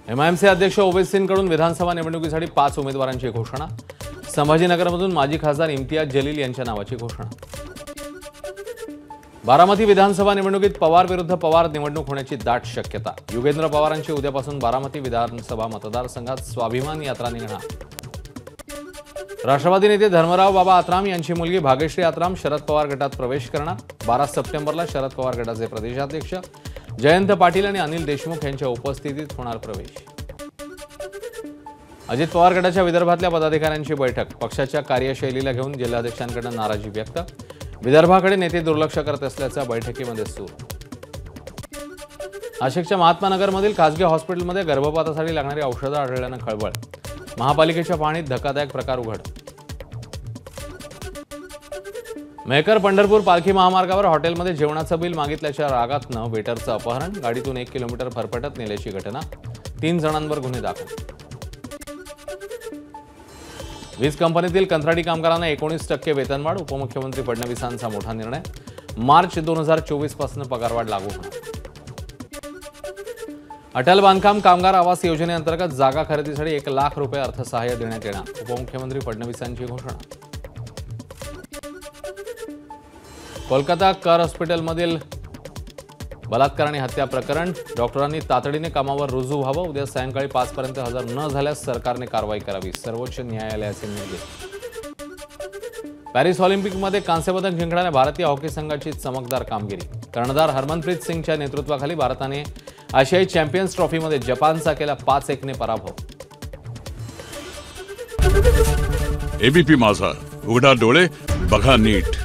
एमआयएमचे अध्यक्ष ओवैसी सिंहकडून विधानसभा निवडणुकीसाठी 5 उमेदवारांची घोषणा। संभाजीनगरमधून माजी खासदार इम्तियाज जलील यांच्या नावाची घोषणा। बारामती विधानसभा निवडणुकीत पवार विरुद्ध पवार निवडणूक होण्याची दाट शक्यता। युगेंद्र पवारांची उद्यापासून बारामती विधानसभा मतदारसंघात स्वाभिमान यात्रा निघणार। राष्ट्रवादी नेते धर्मराव बाबा आत्राम यांची मुलगी भाग्यश्री आत्राम शरद पवार गटात प्रवेश करणार। 12 सप्टेंबरला शरद पवार गटाचे प्रदेशाध्यक्ष जयंत पाटील आणि अनिल देशमुख यांच्या उपस्थितीत होणार प्रवेश। अजित पवार गटाच्या विदर्भातल्या पदाधिकाऱ्यांची बैठक। पक्षाच्या कार्यशैलीला घेऊन जिल्हाध्यक्षांकडून नाराजी व्यक्त। विदर्भाकडे नेते दुर्लक्ष करत असल्याचा बैठकीमध्ये सूर। नाशिकच्या महात्मा नगरमधील खासगी हॉस्पिटलमध्ये गर्भपातासाठी लागणारी औषधं आढळल्यानं खळबळ। महापालिकेच्या पाहणीत धक्कादायक प्रकार उघड। मेहकर पंढरपूर पालखी महामार्गावर हॉटेलमध्ये जेवणाचं बिल मागितल्याच्या रागातनं वेटरचं अपहरण। गाडीतून 1 किलोमीटर फरफटत नेल्याची घटना। 3 जणांवर गुन्हे दाखल। वीज कंपनीतील कंत्राटी कामगारांना 19% वेतनवाढ। उपमुख्यमंत्री फडणवीसांचा मोठा निर्णय। मार्च 2024 पासून पगारवाढ लागू होणार। अटल बांधकाम कामगार आवास योजनेअंतर्गत जागा खरेदीसाठी 1 लाख रुपये अर्थसहाय्य देण्यात येणार। उपमुख्यमंत्री फडणवीसांची घोषणा। कोलकाता कार हॉस्पिटलमधील बलात्कार आणि हत्या प्रकरण। डॉक्टरांनी तातडीने कामावर रुजू व्हावं। उद्या सायंकाळी 5 पर्यंत हजर न झाल्यास सरकारने कारवाई करावी। सर्वोच्च न्यायालयाचे निर्देश। पॅरिस ऑलिम्पिकमध्ये कांस्यपदक जिंकणाऱ्या भारतीय हॉकी संघाची चमकदार कामगिरी। कर्णधार हरमनप्रीत सिंगच्या नेतृत्वाखाली भारताने आशियाई चॅम्पियन्स ट्रॉफीमध्ये जपानचा केला 5-1 ने पराभव। एबीपी माझा, उघडा डोळे बघा नीट।